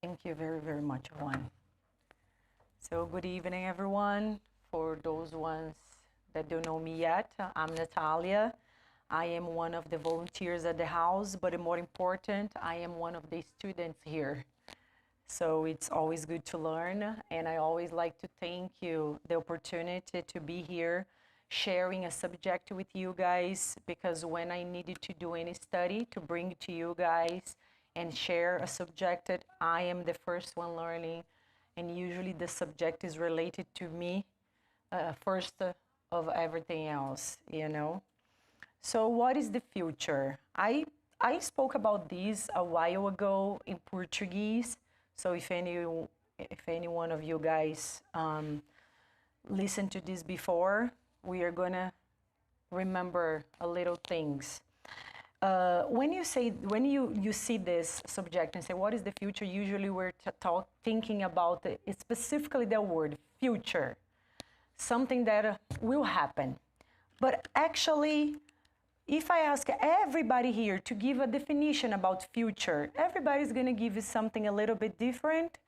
Thank you very, very much, Juan. So good evening, everyone. For those ones that don't know me yet, I'm Natalia. I am one of the volunteers at the house, but more important, I am one of the students here. So it's always good to learn, and I always like to thank you the opportunity to be here sharing a subject with you guys, because when I needed to do any study to bring to you guys and share a subject, I am the first one learning, and usually the subject is related to me first of everything else, you know. So what is the future? I spoke about this a while ago in Portuguese. So if any one of you guys listened to this before, we are gonna remember a little things. When you see this subject and say, what is the future? Usually we're thinking about specifically the word future, something that will happen. But actually, if I ask everybody here to give a definition about future, everybody's gonna give you something a little bit different,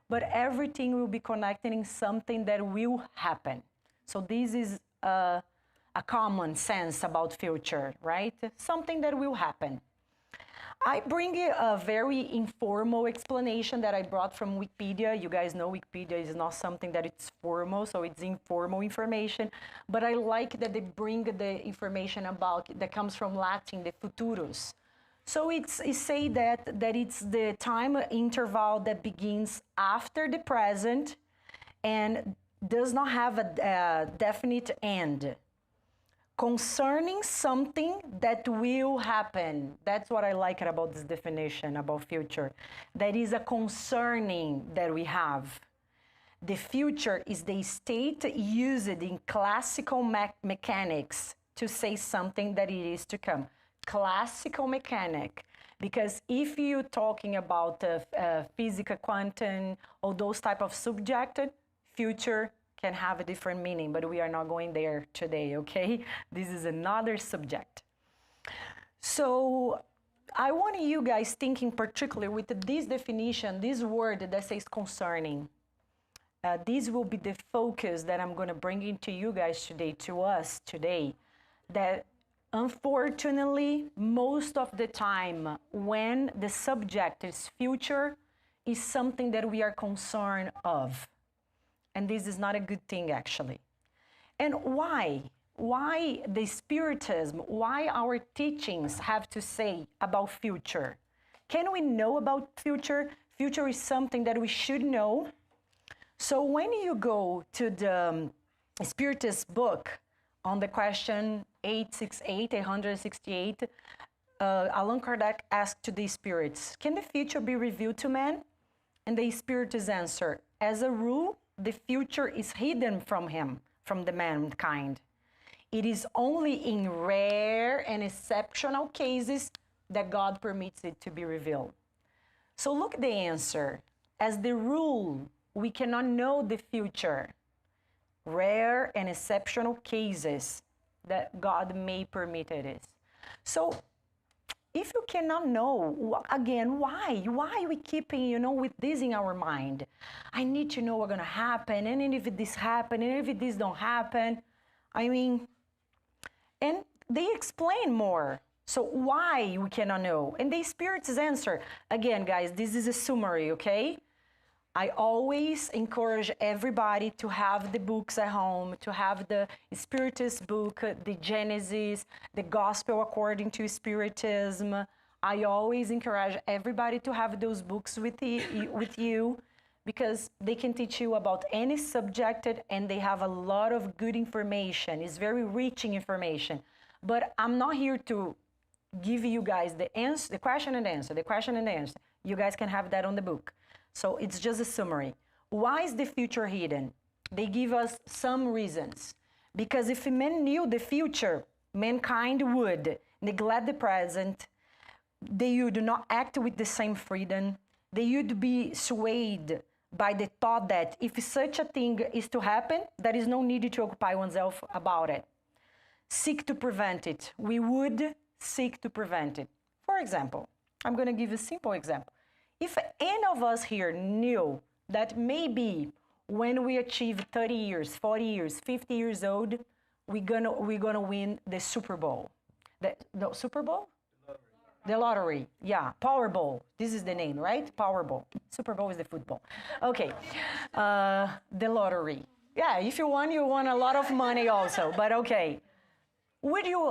but everything will be connected in something that will happen. So this is a common sense about future, right? Something that will happen. I bring a very informal explanation that I brought from Wikipedia. You guys know Wikipedia is not something that it's formal, so it's informal information. But I like that they bring the information about that comes from Latin, the futuros. So it say that it's the time interval that begins after the present and does not have a definite end. Concerning something that will happen. That's what I like about this definition about future. That is a concerning that we have. The future is the state used in classical mechanics to say something that it is to come. Classical mechanic. Because if you're talking about physical quantum or those type of subject, future can have a different meaning, but we are not going there today, okay? This is another subject. So I want you guys thinking particularly with this definition, this word that says concerning. This will be the focus that I'm going to bring into you guys today, to us today, that unfortunately, most of the time when the subject is future, is something that we are concerned of. And this is not a good thing, actually. And why? Why the Spiritism, why our teachings have to say about future? Can we know about future? Future is something that we should know. So when you go to the Spiritist book on the question 868, Allan Kardec asked to the spirits, can the future be revealed to man? And the Spiritist answer, as a rule, the future is hidden from him, from the mankind. It is only in rare and exceptional cases that God permits it to be revealed. So look at the answer. As the rule, we cannot know the future. Rare and exceptional cases that God may permit it is. So if you cannot know, again, why? Why are we keeping, with this in our mind? I need to know what's going to happen, and if this happen, and if this don't happen. I mean, and they explain more. So why we cannot know? And the Spirit's answer, again, guys, this is a summary, okay? I always encourage everybody to have the books at home, to have the Spiritist book, the Genesis, the Gospel According to Spiritism. I always encourage everybody to have those books with you because they can teach you about any subject and they have a lot of good information. It's very rich in information. But I'm not here to give you guys the answer, the question and answer, the question and answer. You guys can have that on the book. So it's just a summary. Why is the future hidden? They give us some reasons. Because if men knew the future, mankind would neglect the present. They would not act with the same freedom. They would be swayed by the thought that if such a thing is to happen, there is no need to occupy oneself about it. Seek to prevent it. We would seek to prevent it. For example, I'm going to give a simple example. If any of us here knew that maybe when we achieve 30 years, 40 years, 50 years old, we're gonna win the Super Bowl. The Super Bowl? The lottery, yeah, Powerball. This is the name, right? Powerball. Super Bowl is the football. Okay, the lottery. Yeah, if you won a lot of money also, but okay. Would you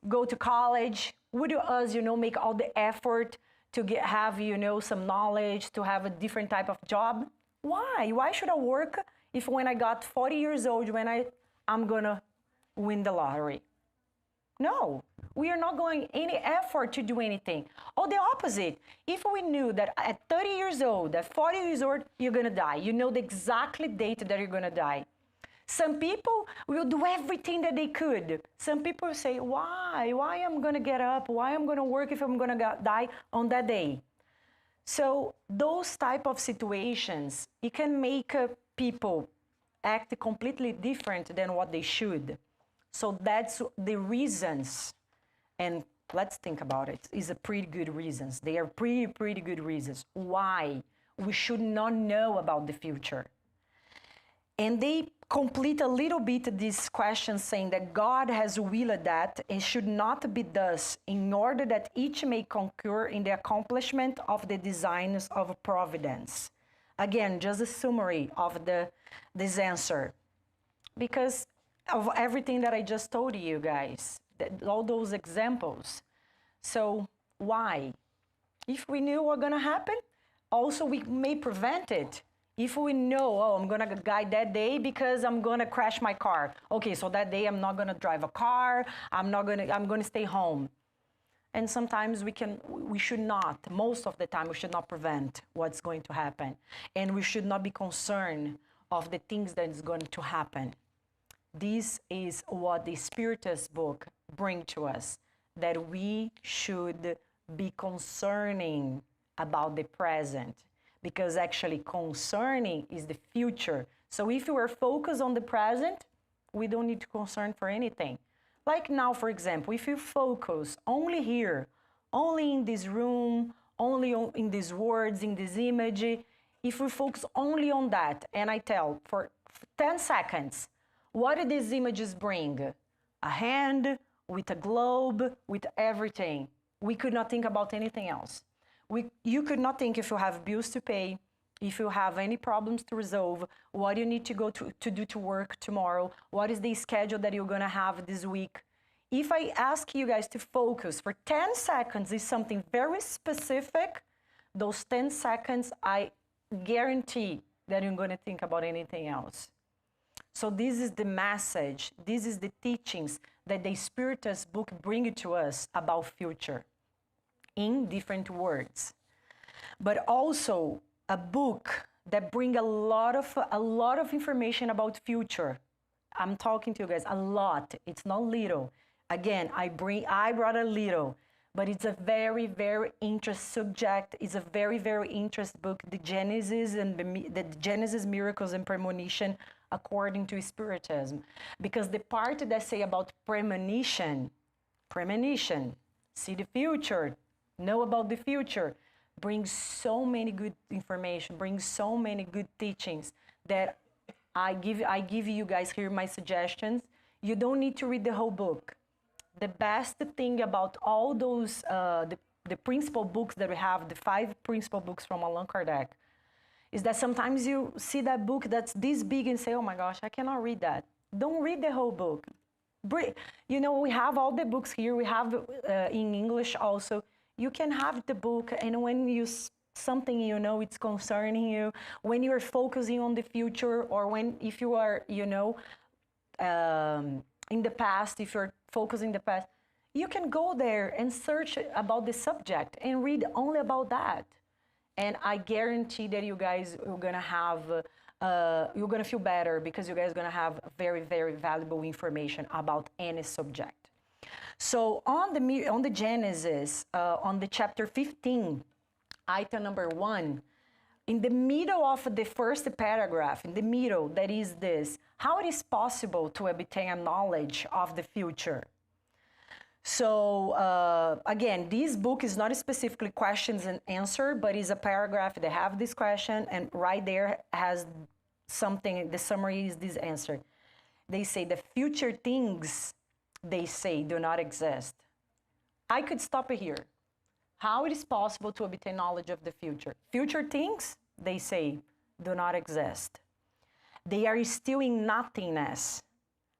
go to college? Would you make all the effort to have, some knowledge, to have a different type of job? Why? Why should I work if when I got 40 years old, when I'm gonna win the lottery? No, we are not going any effort to do anything. Or the opposite. If we knew that at 30 years old, at 40 years old, you're going to die. You know the exactly date that you're going to die. Some people will do everything that they could. Some people say, why? Why am I going to get up? Why am I going to work if I'm going to die on that day? So those type of situations, it can make people act completely different than what they should. So that's the reasons, and let's think about it. It's a pretty good reasons. They are pretty good reasons why we should not know about the future. And they complete a little bit this question saying that God has willed that it should not be thus, in order that each may concur in the accomplishment of the designs of providence. Again, just a summary of this answer. Because of everything that I just told you guys, all those examples. So why? If we knew what's going to happen, also we may prevent it. If we know, I'm going to die that day because I'm going to crash my car. Okay, so that day I'm not going to drive a car. I'm going to stay home. And sometimes we should not, most of the time, we should not prevent what's going to happen. And we should not be concerned of the things that is going to happen. This is what the Spiritist book brings to us, that we should be concerning about the present, because actually concerning is the future. So if you are focused on the present, we don't need to concern for anything. Like now, for example, if you focus only here, only in this room, only in these words, in this image, if we focus only on that, and I tell for 10 seconds, what do these images bring? A hand with a globe, with everything. We could not think about anything else. You could not think if you have bills to pay, if you have any problems to resolve, what you need to go to do to work tomorrow, what is the schedule that you're going to have this week. If I ask you guys to focus for 10 seconds is something very specific, those 10 seconds, I guarantee that you're going to think about anything else. So this is the message, this is the teachings that the Spiritist book brings to us about future in different words. But also a book that brings a lot of information about future. I'm talking to you guys a lot. It's not little. Again, I brought a little, but it's a very, very interesting subject. It's a very, very interesting book, the Genesis and the Genesis, Miracles, and Premonition according to Spiritism. Because the part that say about premonition, see the future, know about the future, brings so many good information, brings so many good teachings that I give you guys here my suggestions. You don't need to read the whole book. The best thing about all those, the principal books that we have, the 5 principal books from Allan Kardec, is that sometimes you see that book that's this big and say, oh my gosh, I cannot read that. Don't read the whole book. You know, we have all the books here. We have in English also. You can have the book, and when something you know it's concerning you, when you're focusing on the future, or if you are, you know, in the past, if you're focusing the past, you can go there and search about the subject and read only about that. And I guarantee that you guys are gonna have, you're gonna feel better, because you guys are gonna have very, very valuable information about any subject. So on the Genesis, on the chapter 15, item number 1, in the middle of the first paragraph, in the middle, that is this: how it is possible to obtain a knowledge of the future. So again, this book is not specifically questions and answer, but is a paragraph that have this question, and right there has something, the summary is this answer. They say the future things, they say, do not exist. I could stop it here. How it is possible to obtain knowledge of the future? Future things, they say, do not exist. They are still in nothingness.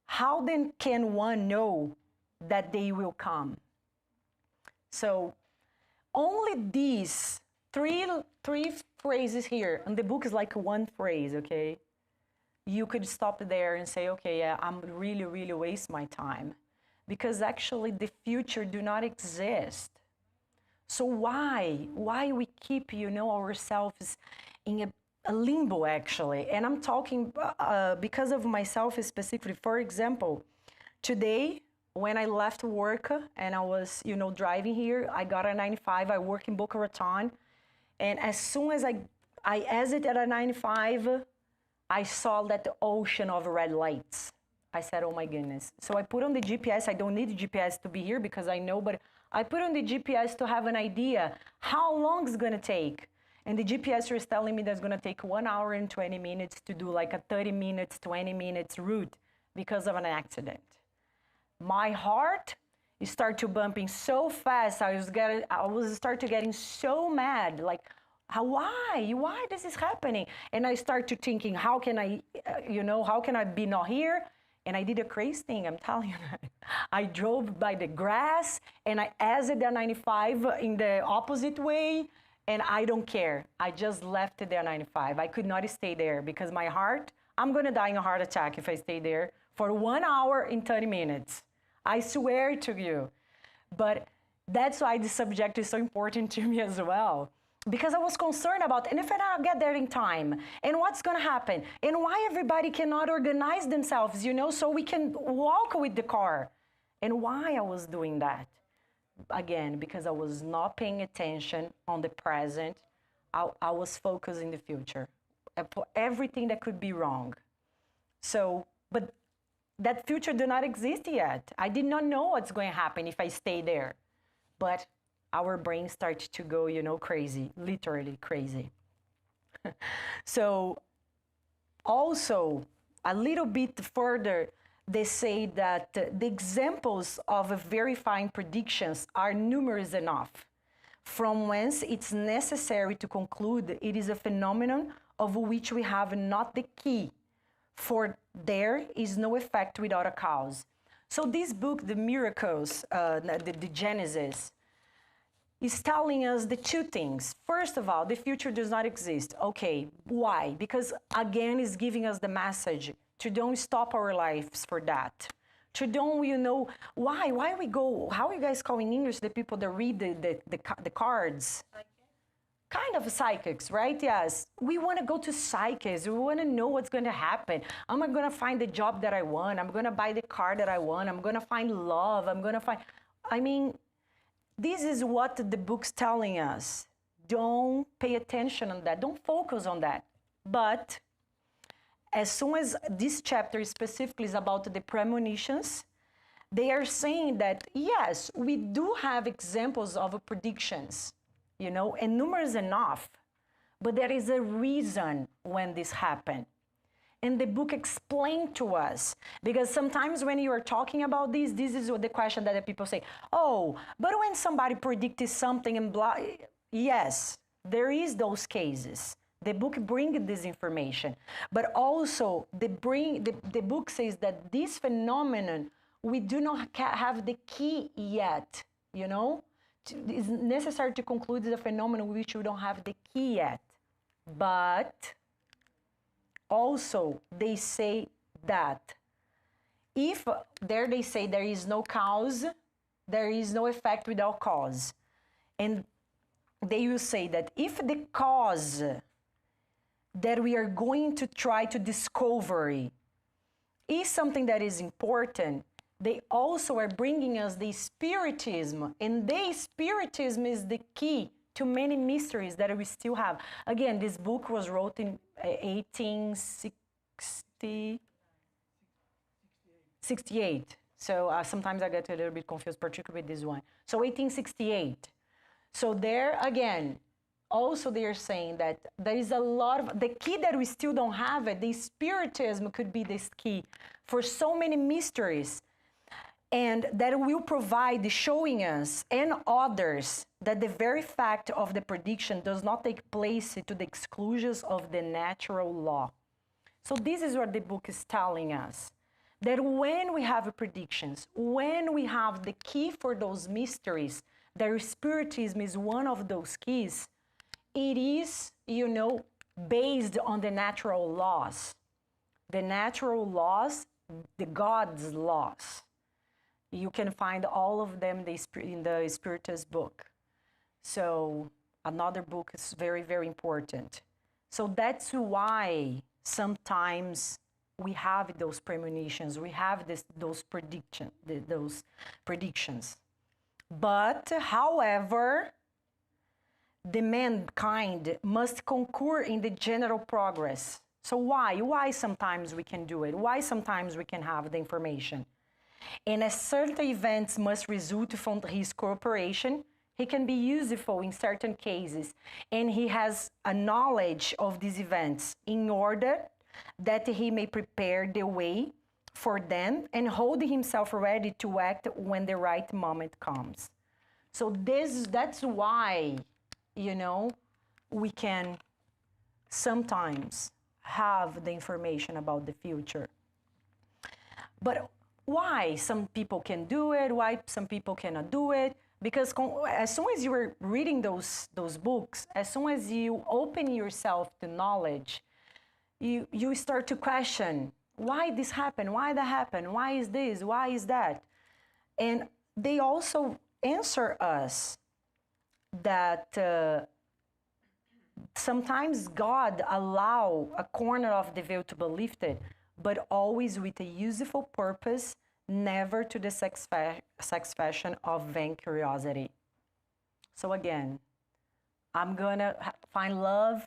How then can one know that they will come? So only these three phrases here, and the book is like one phrase, okay? You could stop there and say, okay, yeah, I'm really waste my time, because actually the future do not exist. So why we keep, ourselves in a limbo, actually? And I'm talking because of myself specifically. For example, today when I left work and I was, driving here, I got a 95. I work in Boca Raton, and as soon as I exited a 95, I saw that ocean of red lights. I said, oh my goodness. So I put on the GPS. I don't need the GPS to be here because I know, but I put on the GPS to have an idea how long it's going to take. And the GPS was telling me that's going to take 1 hour and 20 minutes to do like a 30 minutes, 20 minutes route because of an accident. My heart started to bumping so fast. I was started getting so mad, like, why this is happening? And I started thinking, how can I, how can I be not here? And I did a crazy thing, I'm telling you. I drove by the grass and I exited the 95 in the opposite way, and I don't care. I just left the 95. I could not stay there because my heart, I'm gonna die in a heart attack if I stay there for 1 hour and 30 minutes. I swear to you. But that's why this subject is so important to me as well. Because I was concerned about, and if I don't get there in time, and what's going to happen, and why everybody cannot organize themselves, so we can walk with the car, and why I was doing that. Again, because I was not paying attention on the present. I was focused in the future, for everything that could be wrong. So, but that future do not exist yet. I did not know what's going to happen if I stay there. But our brain starts to go, crazy, literally crazy. So also, a little bit further, they say that the examples of verifying predictions are numerous enough, from whence it's necessary to conclude it is a phenomenon of which we have not the key, for there is no effect without a cause. So this book, The Miracles, the Genesis, is telling us the two things. First of all, the future does not exist. Okay, why? Because again, it's giving us the message to don't stop our lives for that. To don't, why we go, how you guys call in English the people that read the cards? Kind of psychics, right? Yes. We want to go to psychics. We want to know what's going to happen. I'm going to find the job that I want. I'm going to buy the car that I want. I'm going to find love. This is what the book's telling us. Don't pay attention on that. Don't focus on that. But as soon as this chapter specifically is about the premonitions, they are saying that, yes, we do have examples of predictions, and numerous enough, but there is a reason when this happened. And the book explained to us, because sometimes when you are talking about this is the question that the people say, oh, but when somebody predicted something and blah, yes, there is those cases. The book brings this information, but also the book says that this phenomenon, we do not have the key yet, It's necessary to conclude the phenomenon which we don't have the key yet. But also, they say that if they say there is no cause, there is no effect without cause. And they will say that if the cause that we are going to try to discover is something that is important, they also are bringing us the Spiritism. And the Spiritism is the key to many mysteries that we still have. Again, this book was wrote in 1868. So sometimes I get a little bit confused, particularly with this one. So 1868. So there again, also they're saying that there is a lot of, the key that we still don't have it, the Spiritism could be this key for so many mysteries. And that will provide showing us and others that the very fact of the prediction does not take place to the exclusions of the natural law. So this is what the book is telling us. That when we have predictions, when we have the key for those mysteries, that Spiritism is one of those keys, it is, you know, based on the natural laws. The natural laws, the God's laws. You can find all of them in the Spiritist book. So another book is very, very important. So that's why sometimes we have those premonitions, we have those predictions. But, however, the mankind must concur in the general progress. So why? Why sometimes we can do it? Why sometimes we can have the information? And as certain events must result from his cooperation, he can be useful in certain cases. And he has a knowledge of these events in order that he may prepare the way for them and hold himself ready to act when the right moment comes. So that's why, you know, we can sometimes have the information about the future. But why some people can do it, why some people cannot do it? Because as soon as you are reading those books, as soon as you open yourself to knowledge, you start to question, why this happened? Why that happened? Why is this? Why is that? And they also answer us that sometimes God allow a corner of the veil to be lifted, but always with a useful purpose, never to the satisfaction of vain curiosity. So again, I'm gonna find love,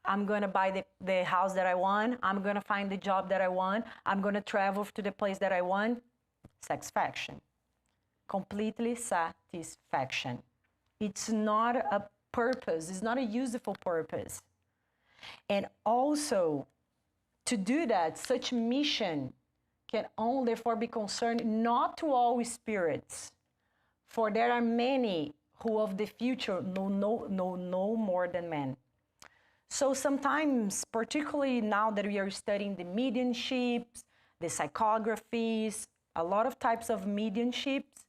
I'm going to buy the house that I want. I'm going to find the job that I want. I'm going to travel to the place that I want. Satisfaction. Completely satisfaction. It's not a purpose. It's not a useful purpose. And also, to do that, such mission can only therefore be concerned not to all spirits, for there are many who of the future know no more than men. So sometimes, particularly now that we are studying the mediumships, the psychographies, a lot of types of mediumships,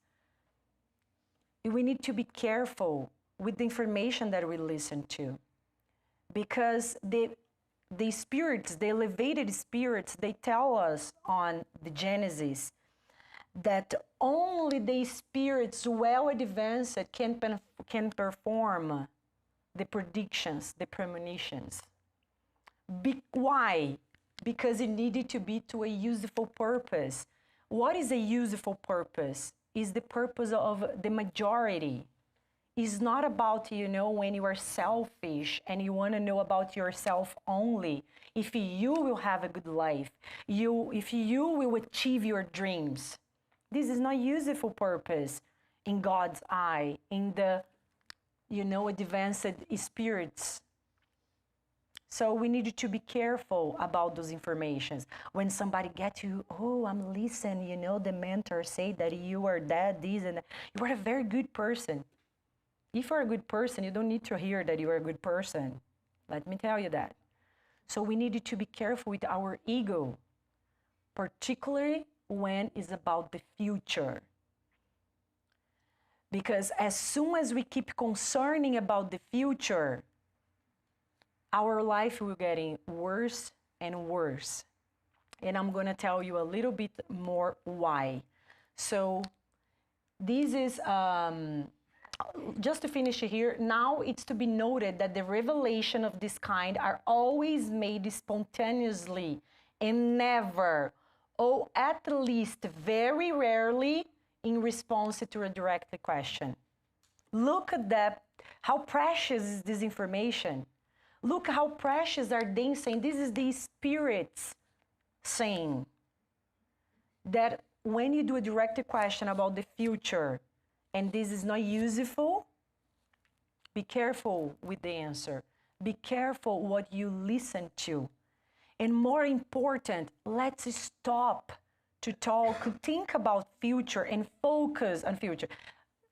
we need to be careful with the information that we listen to. Because the spirits, the elevated spirits, they tell us on the Genesis that only the spirits well advanced can perform the predictions, the premonitions. Why? Because it needed to be to a useful purpose. What is a useful purpose? Is the purpose of the majority. It's not about, you know, when you are selfish and you want to know about yourself only. If you will have a good life, if you will achieve your dreams. This is not useful purpose in God's eye, in the, you know, advanced spirits. So we need to be careful about those informations. When somebody gets you, oh, I'm listening, you know, the mentor say that you are that, this, and that. You are a very good person. If you're a good person, you don't need to hear that you are a good person. Let me tell you that. So we need to be careful with our ego, particularly when it's about the future. Because as soon as we keep concerning about the future, our life will getting worse and worse. And I'm going to tell you a little bit more why. So this is, just to finish here, now it's to be noted that the revelation of this kind are always made spontaneously and never, or at least very rarely, in response to a direct question. Look at that, how precious is this information. Look how precious are they saying. This is the spirits saying that when you do a direct question about the future and this is not useful, be careful with the answer. Be careful what you listen to. And more important, let's stop to talk, think about future and focus on future.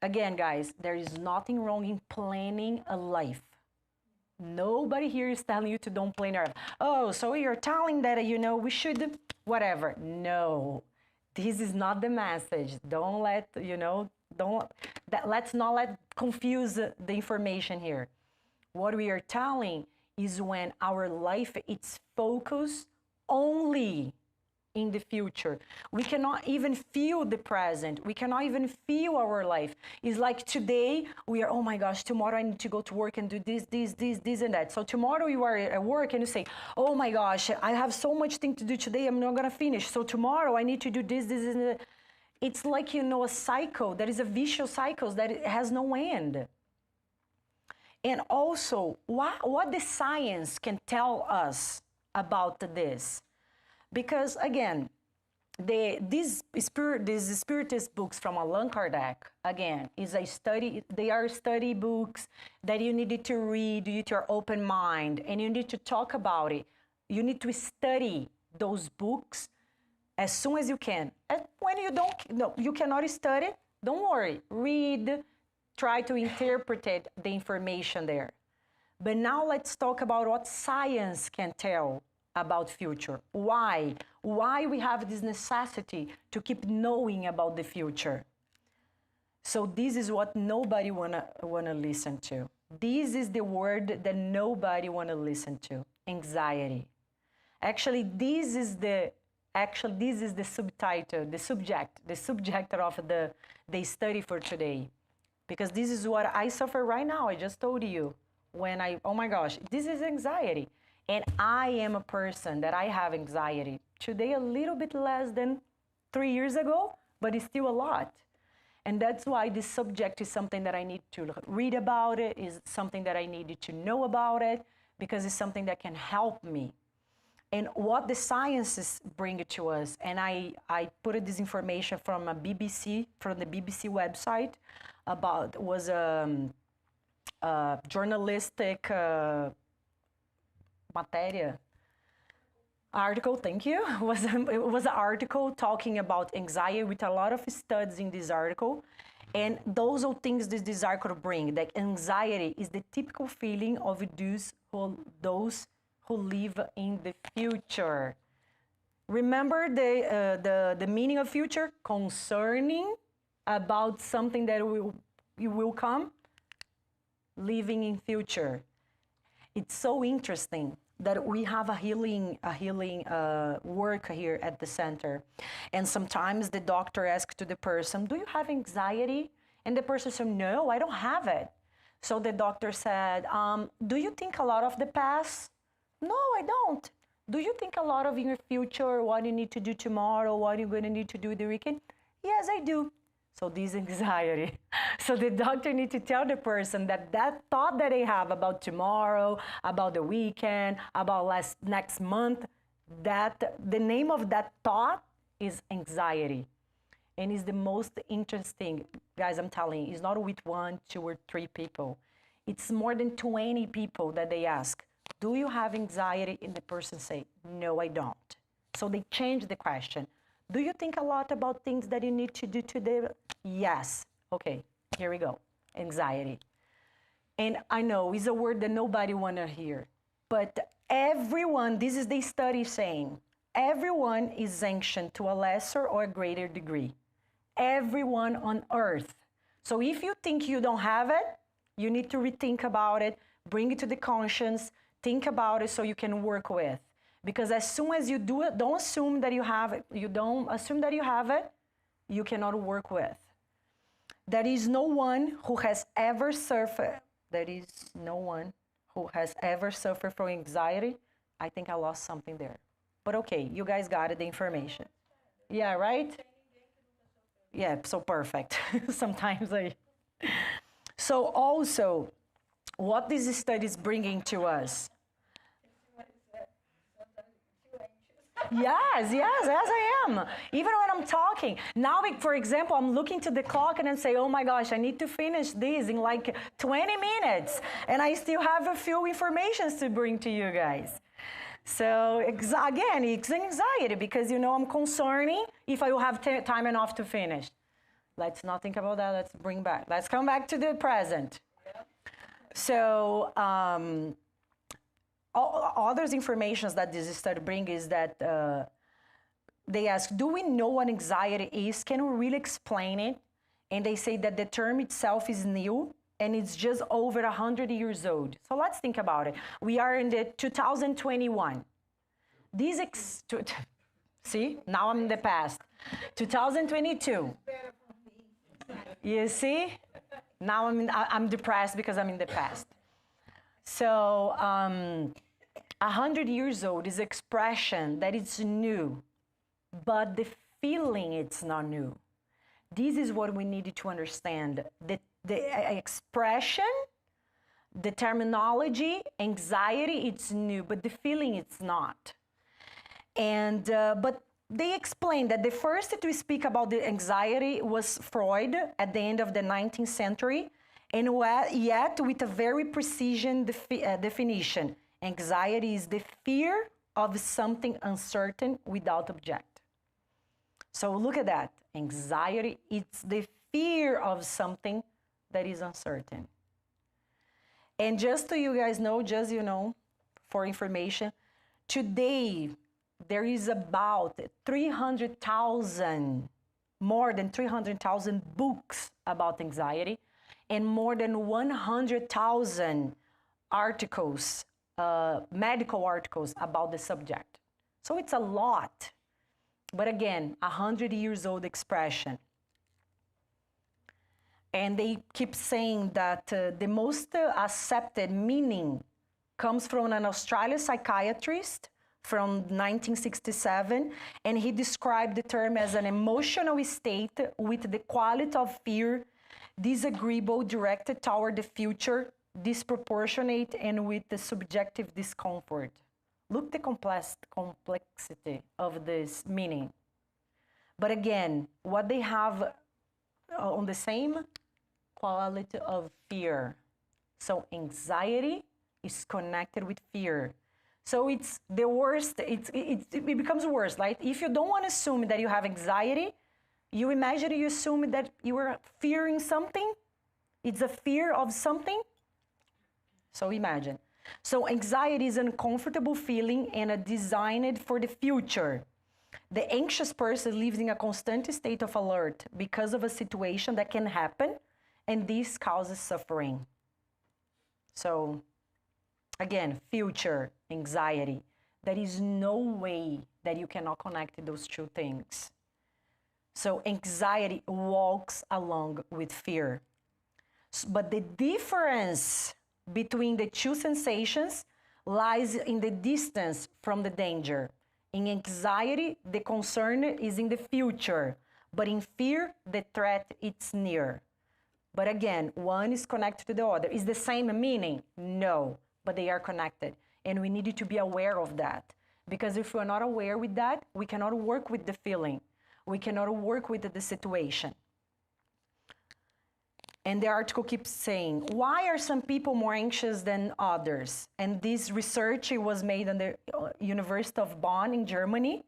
Again, guys, there is nothing wrong in planning a life. Nobody here is telling you to don't plan your life. Oh, so you're telling that, we should, whatever. No, this is not the message. Don't let, let's not let confuse the information here. What we are telling is when our life is focused only in the future. We cannot even feel the present. We cannot even feel our life. It's like today, we are, oh my gosh, tomorrow I need to go to work and do this, and that. So tomorrow you are at work and you say, oh my gosh, I have so much thing to do today, I'm not gonna finish. So tomorrow I need to do this, and that. It's like, a cycle. That is a vicious cycle that has no end. And also, what the science can tell us about this. Because again, these Spiritist books from Allan Kardec, again, is a study. They are study books that you need to read with your open mind, and you need to talk about it. You need to study those books as soon as you can. And when you cannot study, don't worry. Read, try to interpret the information there. But now let's talk about what science can tell about future. Why we have this necessity to keep knowing about the future. So this is what nobody wanna listen to. This is the word that nobody wanna listen to. Anxiety. Actually, this is the subtitle, the subject of the study for today. Because this is what I suffer right now. I just told you oh my gosh, this is anxiety. And I am a person that I have anxiety. Today, a little bit less than 3 years ago, but it's still a lot. And that's why this subject is something that I need to read about it, is something that I needed to know about it, because it's something that can help me. And what the sciences bring it to us, and I put this information from the BBC website was a journalistic article, thank you. It was an article talking about anxiety with a lot of studies in this article. And those are things this article bring, that anxiety is the typical feeling of those who live in the future. Remember the meaning of future? Concerning about something that will come, living in future. It's so interesting that we have a healing work here at the center. And sometimes the doctor asks to the person, do you have anxiety? And the person said, no, I don't have it. So the doctor said, do you think a lot of the past? No, I don't. Do you think a lot of your future, what you need to do tomorrow, what you're going to need to do the weekend? Yes, I do. So this anxiety. So the doctor needs to tell the person that thought that they have about tomorrow, about the weekend, about next month, that the name of that thought is anxiety. And it's the most interesting, guys, I'm telling you, it's not with 1, 2, or 3 people. It's more than 20 people that they ask, do you have anxiety? And the person say, no, I don't. So they change the question. Do you think a lot about things that you need to do today? Yes. Okay, here we go. Anxiety. And I know it's a word that nobody want to hear. But everyone, this is the study saying, everyone is anxious to a lesser or a greater degree. Everyone on earth. So if you think you don't have it, you need to rethink about it, bring it to the conscience, think about it so you can work with. Because as soon as you do it, don't assume that you have it. You don't assume that you have it, you cannot work with. There is no one who has ever suffered. There is no one who has ever suffered from anxiety. I think I lost something there. But okay, you guys got it, the information. Yeah, right? Yeah, so perfect. Sometimes I... So also, what this study is bringing to us... Yes, as I am. Even when I'm talking. Now, for example, I'm looking to the clock and I say, oh my gosh, I need to finish this in like 20 minutes. And I still have a few informations to bring to you guys. So again, it's anxiety because, you know, I'm concerning if I will have time enough to finish. Let's not think about that. Let's come back to the present. So other information that this study brings is that they ask, do we know what anxiety is? Can we really explain it? And they say that the term itself is new and it's just over 100 years old. So let's think about it. We are in the 2021. See, now I'm in the past. 2022. You see? Now I'm depressed because I'm in the past. So 100 years old is expression that it's new, but the feeling it's not new. This is what we need to understand. The expression, the terminology, anxiety, it's new, but the feeling it's not. And but they explained that the first to speak about the anxiety was Freud at the end of the 19th century, and yet with a very precision definition. Anxiety is the fear of something uncertain without object. So look at that. Anxiety, it's the fear of something that is uncertain. And just so you guys know, just, you know, for information, today there is about 300,000, more than 300,000 books about anxiety and more than 100,000 articles, medical articles about the subject. So it's a lot. But again, 100 years old expression. And they keep saying that the most accepted meaning comes from an Australian psychiatrist from 1967, and he described the term as an emotional state with the quality of fear, disagreeable, directed toward the future, disproportionate, and with the subjective discomfort. Look the complexity of this meaning. But again, what they have on the same quality of fear. So anxiety is connected with fear. So it's the worst, it becomes worse. Like if you don't want to assume that you have anxiety, you imagine you assume that you are fearing something. It's a fear of something. So imagine. So anxiety is an uncomfortable feeling and designed for the future. The anxious person lives in a constant state of alert because of a situation that can happen, and this causes suffering. So again, future anxiety. There is no way that you cannot connect those two things. So anxiety walks along with fear. But the difference between the two sensations lies in the distance from the danger. In anxiety, the concern is in the future, but in fear, the threat is near. But again, one is connected to the other. Is the same meaning? No, but they are connected. And we need to be aware of that. Because if we're not aware with that, we cannot work with the feeling. We cannot work with the situation. And the article keeps saying, why are some people more anxious than others? And this research was made at the University of Bonn in Germany.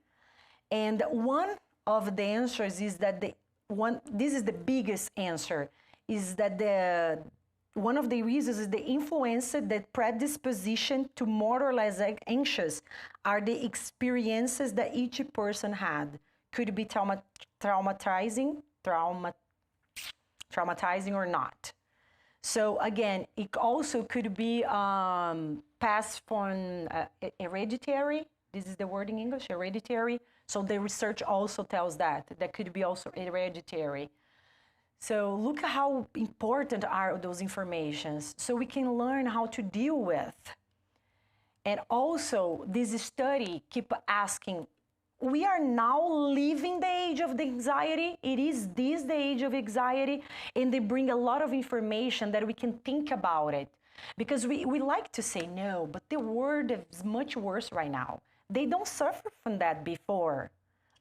And one of the answers is that this is the biggest answer, is that one of the reasons is the influence, the predisposition to more or less anxious are the experiences that each person had. Could be traumatizing or not. So again, it also could be passed from hereditary. This is the word in English, hereditary. So the research also tells that could be also hereditary. So look at how important are those informations so we can learn how to deal with. And also this study keep asking, we are now living the age of the anxiety. It is this the age of anxiety, and they bring a lot of information that we can think about it. Because we like to say no, but the world is much worse right now. They don't suffer from that before.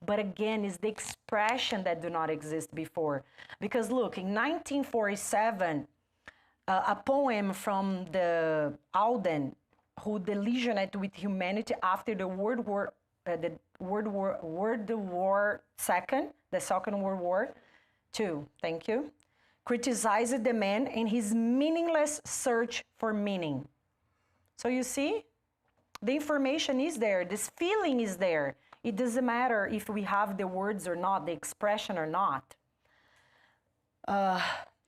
But again, it's the expression that do not exist before. Because look, in 1947, a poem from the Alden, who delusioned with humanity after the Second World War II, thank you, criticized the man and his meaningless search for meaning. So you see, the information is there, this feeling is there. It doesn't matter if we have the words or not, the expression or not.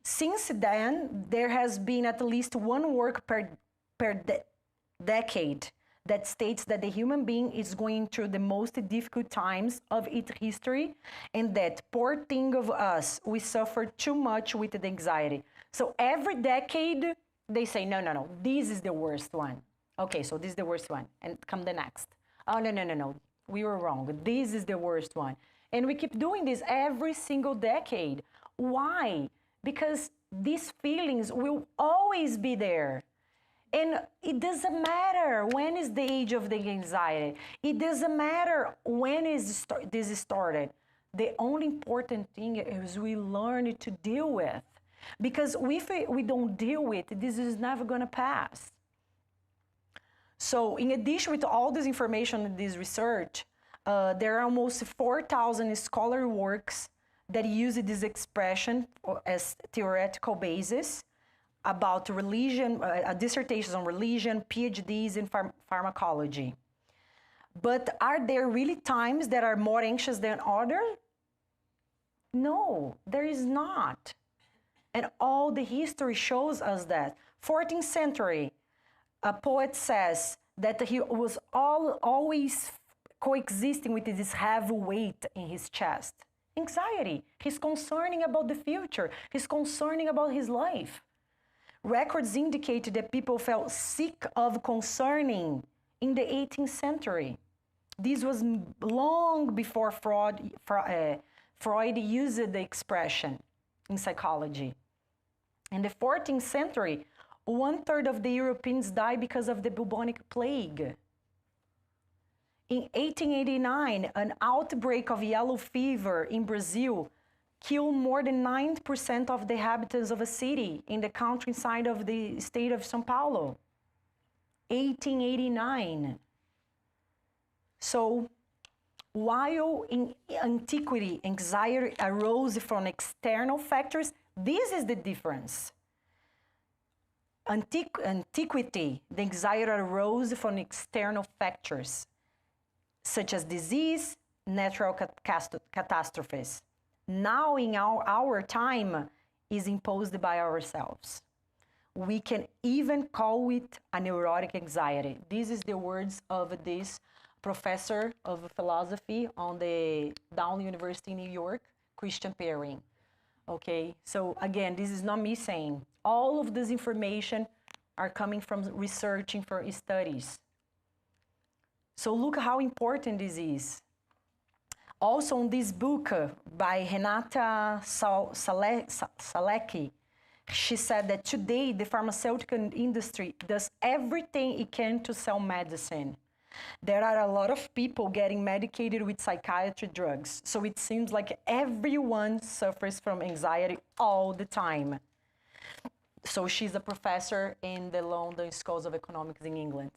Since then, there has been at least one work per decade that states that the human being is going through the most difficult times of its history, and that poor thing of us, we suffer too much with the anxiety. So every decade, they say, no, this is the worst one. Okay, so this is the worst one, and come the next. Oh, no, we were wrong. This is the worst one. And we keep doing this every single decade. Why? Because these feelings will always be there. And it doesn't matter when is the age of the anxiety. It doesn't matter when is this started. The only important thing is we learn to deal with. Because if we don't deal with it, this is never going to pass. So in addition with all this information and this research, there are almost 4,000 scholarly works that use this expression as theoretical basis about religion, dissertations on religion, PhDs in pharmacology. But are there really times that are more anxious than others? No, there is not. And all the history shows us that. 14th century, a poet says that he was always coexisting with this heavy weight in his chest. Anxiety. He's concerning about the future. He's concerning about his life. Records indicate that people felt sick of concerning in the 18th century. This was long before Freud used the expression in psychology. In the 14th century, 1/3 of the Europeans died because of the bubonic plague. In 1889, an outbreak of yellow fever in Brazil killed more than 9% of the inhabitants of a city in the countryside of the state of São Paulo. 1889. So, while in antiquity, anxiety arose from external factors, this is the difference. Antiquity, the anxiety arose from external factors, such as disease, natural catastrophes. Now, in our time, is imposed by ourselves. We can even call it a neurotic anxiety. This is the words of this professor of philosophy on the Down University in New York, Christian Perry. Okay, so again, this is not me saying. All of this information are coming from researching for studies. So look how important this is. Also in this book by Renata Salecki, she said that today the pharmaceutical industry does everything it can to sell medicine. There are a lot of people getting medicated with psychiatry drugs. So it seems like everyone suffers from anxiety all the time. So she's a professor in the London School of Economics in England.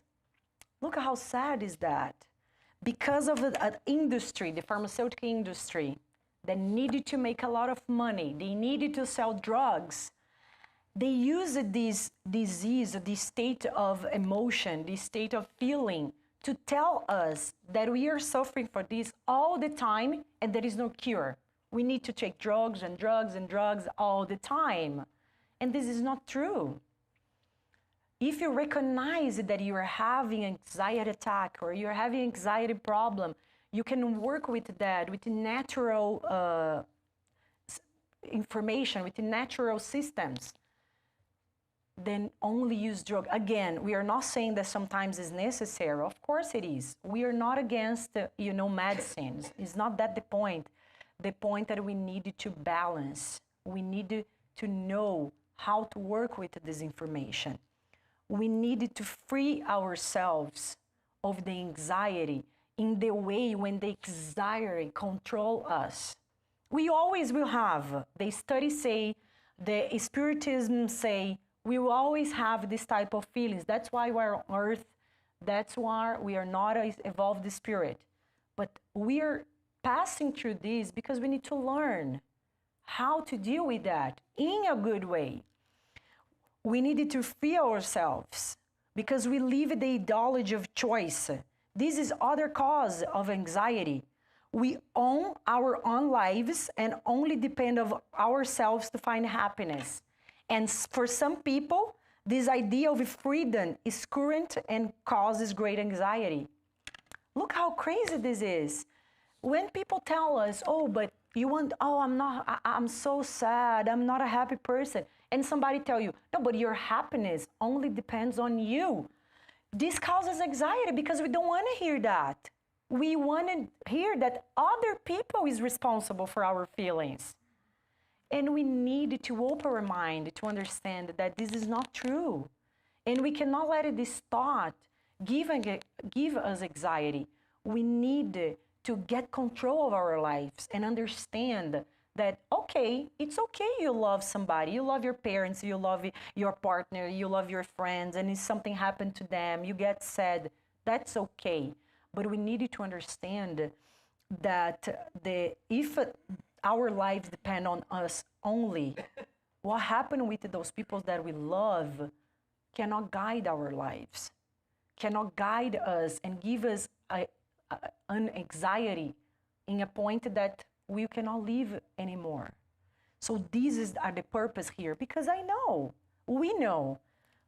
Look how sad is that. Because of an industry, the pharmaceutical industry, that needed to make a lot of money, they needed to sell drugs, they used this disease, this state of emotion, this state of feeling, to tell us that we are suffering for this all the time and there is no cure. We need to take drugs and drugs and drugs all the time. And this is not true. If you recognize that you are having an anxiety attack or you're having an anxiety problem, you can work with that, with natural information, with natural systems. Then only use drug. Again, we are not saying that sometimes it's necessary. Of course it is. We are not against, medicines. It's not that the point. The point that we need to balance. We need to know how to work with this information. We need to free ourselves of the anxiety in the way when the anxiety control us. We always will have. The studies say, the Spiritism say, we will always have this type of feelings. That's why we're on earth. That's why we are not an evolved spirit. But we're passing through this because we need to learn how to deal with that in a good way. We needed to free ourselves because we live the ideology of choice. This is other cause of anxiety. We own our own lives and only depend on ourselves to find happiness. And for some people, this idea of freedom is current and causes great anxiety. Look how crazy this is. When people tell us, oh, but you want, oh, I'm so sad, I'm not a happy person. And somebody tell you, no, but your happiness only depends on you. This causes anxiety because we don't want to hear that. We want to hear that other people is responsible for our feelings. And we need to open our mind to understand that this is not true. And we cannot let this thought give us anxiety. We need to get control of our lives and understand that, okay, it's okay you love somebody, you love your parents, you love your partner, you love your friends, and if something happened to them, you get sad, that's okay. But we need to understand that if our lives depend on us only, what happened with those people that we love cannot guide our lives, cannot guide us and give us an anxiety in a point that we cannot live anymore. So these are the purpose here, because we know,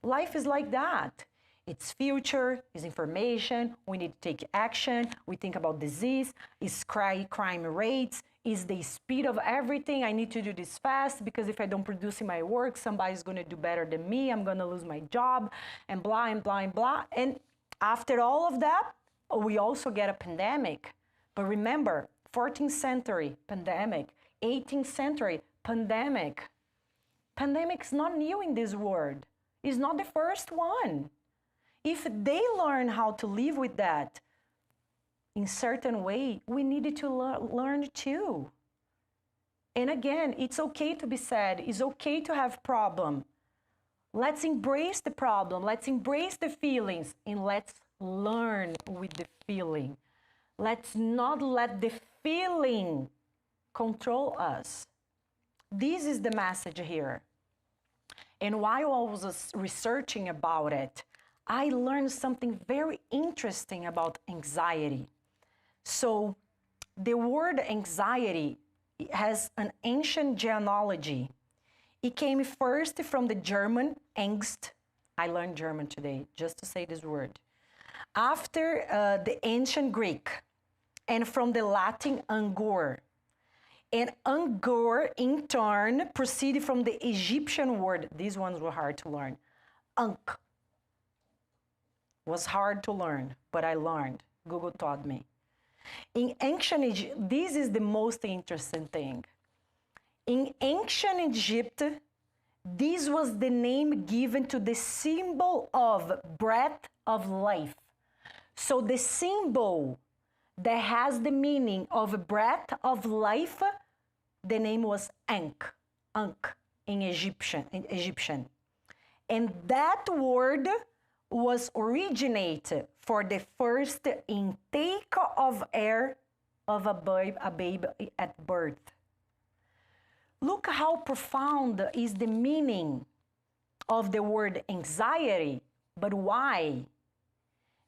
life is like that. It's future, it's information, we need to take action, we think about disease, it's crime rates, is the speed of everything, I need to do this fast, because if I don't produce in my work, somebody's gonna do better than me, I'm gonna lose my job, and blah, and blah, and blah. And after all of that, we also get a pandemic. But remember, 14th century, pandemic, 18th century, pandemic. Pandemic is not new in this world. It's not the first one. If they learn how to live with that in certain way, we needed to learn too. And again, it's okay to be sad. It's okay to have problem. Let's embrace the problem. Let's embrace the feelings, and let's learn with the feeling. Let's not let the feeling control us. This is the message here. And while I was researching about it, I learned something very interesting about anxiety. So the word anxiety has an ancient genealogy. It came first from the German Angst. I learned German today just to say this word. After the ancient Greek, and from the Latin angor. And angor, in turn, proceeded from the Egyptian word. These ones were hard to learn. Ankh was hard to learn, but I learned. Google taught me. In ancient Egypt, this is the most interesting thing. In ancient Egypt, this was the name given to the symbol of breath of life. So the symbol that has the meaning of breath of life, the name was Ankh in Egyptian. And that word was originated for the first intake of air of a baby at birth. Look how profound is the meaning of the word anxiety, but why?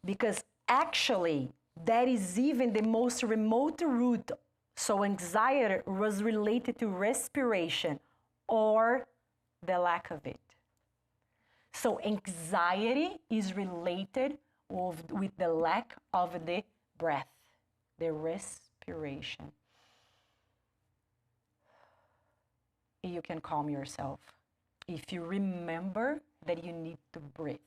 Because actually, that is even the most remote root. So anxiety was related to respiration or the lack of it. So anxiety is related with the lack of the breath, the respiration. You can calm yourself if you remember that you need to breathe.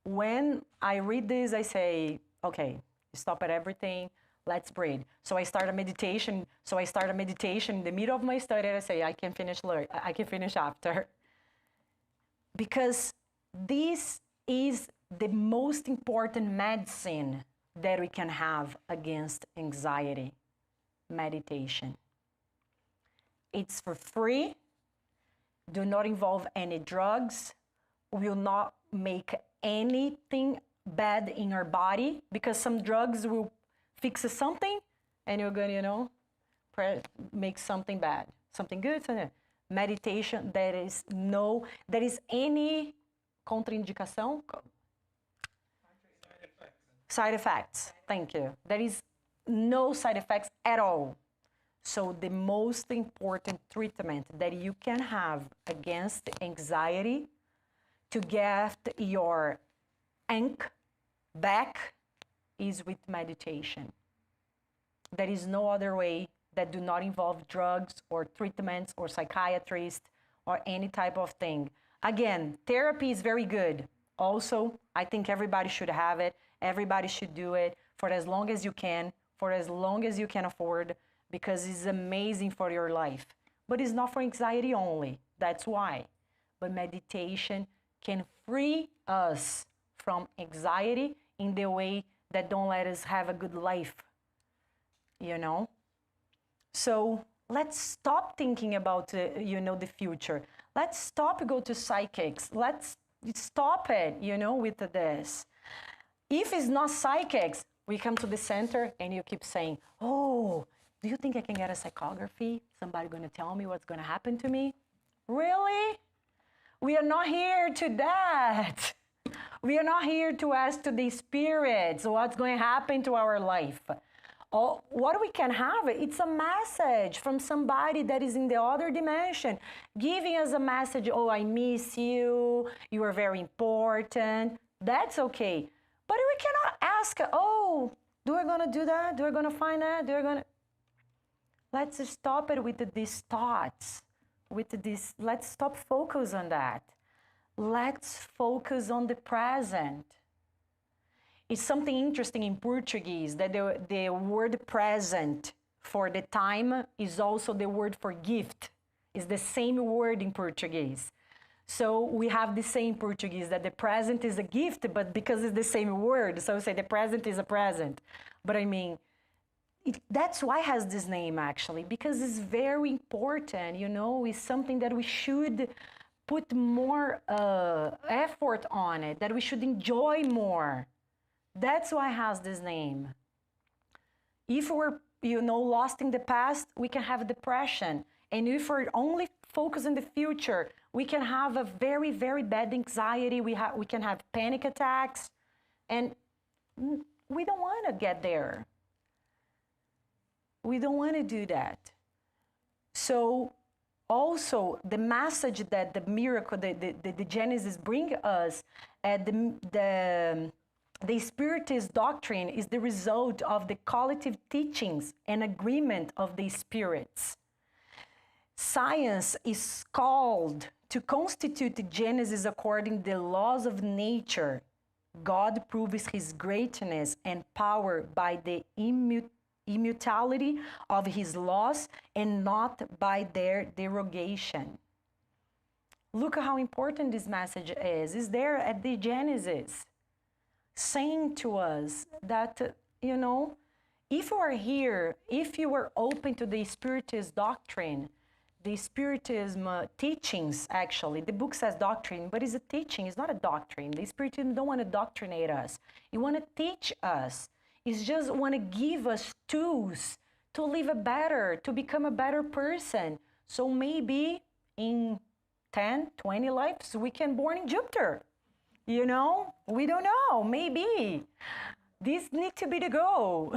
When I read this, I say, okay, stop at everything, let's breathe. So I start a meditation. In the middle of my study, I say, I can finish after. Because this is the most important medicine that we can have against anxiety, meditation. It's for free, do not involve any drugs, will not make anything bad in our body, because some drugs will fix something and you're going to, make something bad, something good. Meditation, there is any contraindicação? Side effects. Thank you. There is no side effects at all. So the most important treatment that you can have against anxiety to get your ink back is with meditation. There is no other way that do not involve drugs or treatments or psychiatrists or any type of thing. Again, therapy is very good. Also, I think everybody should have it. Everybody should do it for as long as you can, for as long as you can afford, because it's amazing for your life. But it's not for anxiety only. That's why. But meditation can free us from anxiety in the way that don't let us have a good life, So let's stop thinking about, the future. Let's stop go to psychics. Let's stop it, with this. If it's not psychics, we come to the center and you keep saying, oh, do you think I can get a psychography? Somebody going to tell me what's going to happen to me? Really? We are not here to that. We are not here to ask to the spirits what's going to happen to our life. What we can have, it's a message from somebody that is in the other dimension, giving us a message, oh, I miss you, you are very important. That's okay. But we cannot ask, oh, do I going to do that? Do I going to find that? Let's stop it with these thoughts, let's stop focus on that. Let's focus on the present. It's something interesting in Portuguese that the word present for the time is also the word for gift. It's the same word in Portuguese. So we have the same Portuguese that the present is a gift, but because it's the same word, so we say the present is a present. But I mean, that's why it has this name actually, because it's very important, it's something that we should put more effort on it, that we should enjoy more. That's why it has this name. If we're, lost in the past, we can have depression. And if we're only focused on the future, we can have a very, very bad anxiety. We can have panic attacks. And we don't want to get there. We don't want to do that. So also the message that the miracle, the Genesis bring us, the Spiritist doctrine is the result of the collective teachings and agreement of the spirits. Science is called to constitute the Genesis according to the laws of nature. God proves his greatness and power by the immutability of his laws and not by their derogation. Look at how important this message is. It's there at the Genesis, saying to us that, if you are here, if you are open to the Spiritist doctrine, the Spiritism teachings, actually, the book says doctrine, but it's a teaching, it's not a doctrine. The Spiritism don't want to doctrinate us. It want to teach us. It's just want to give us tools to live to become a better person. So maybe in 10, 20 lives, we can born in Jupiter. We don't know, maybe. This needs to be the goal.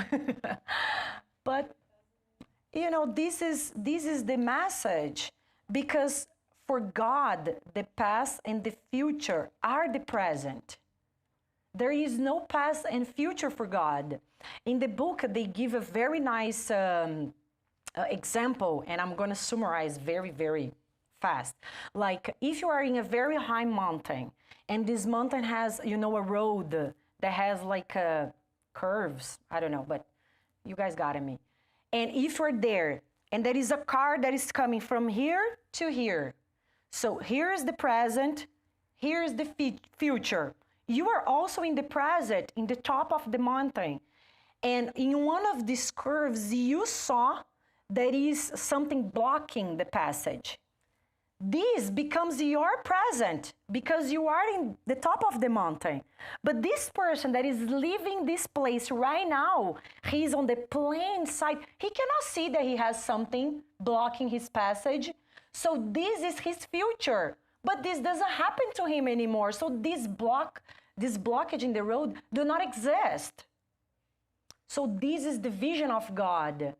But, this is the message, because for God, the past and the future are the present. There is no past and future for God. In the book, they give a very nice example, and I'm going to summarize very, very fast. Like, if you are in a very high mountain, and this mountain has, a road that has like curves, I don't know, but you guys got me. And if you're there, and there is a car that is coming from here to here, so here is the present, here is the future. You are also in the present, in the top of the mountain. And in one of these curves, you saw there is something blocking the passage. This becomes your present because you are in the top of the mountain. But this person that is leaving this place right now, he's on the plain side. He cannot see that he has something blocking his passage. So this is his future. But this doesn't happen to him anymore. So this blockage in the road do not exist. So this is the vision of God.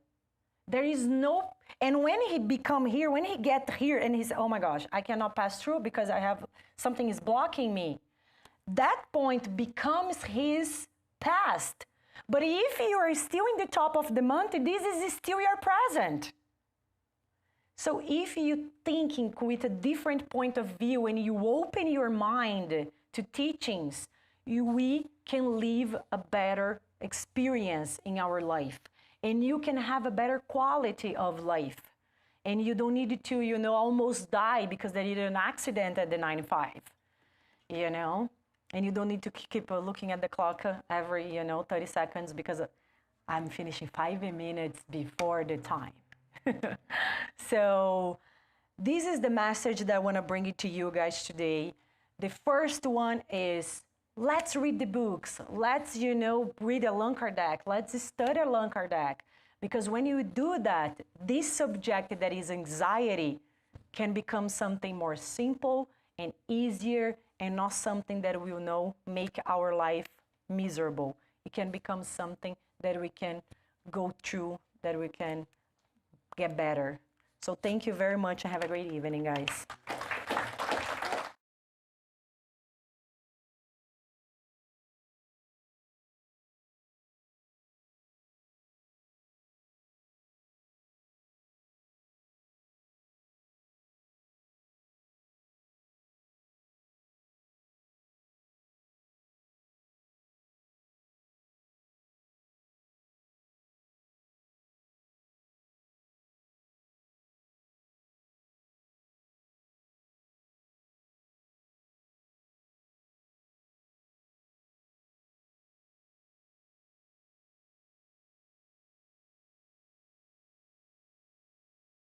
There is no, and when he become here, when he get here and he's, oh my gosh, I cannot pass through because I have, something is blocking me. That point becomes his past. But if you are still in the top of the mountain, this is still your present. So if you thinking with a different point of view and you open your mind to teachings, we can live a better experience in our life. And you can have a better quality of life. And you don't need to, almost die because there is an accident at the 95, And you don't need to keep looking at the clock every, 30 seconds because I'm finishing 5 minutes before the time. So this is the message that I want to bring it to you guys today. The first one is, let's read the books. Let's, read Allan Kardec. Let's study Allan Kardec. Because when you do that, this subject that is anxiety can become something more simple and easier and not something that will make our life miserable. It can become something that we can go through, that we can get better. So thank you very much and have a great evening, guys.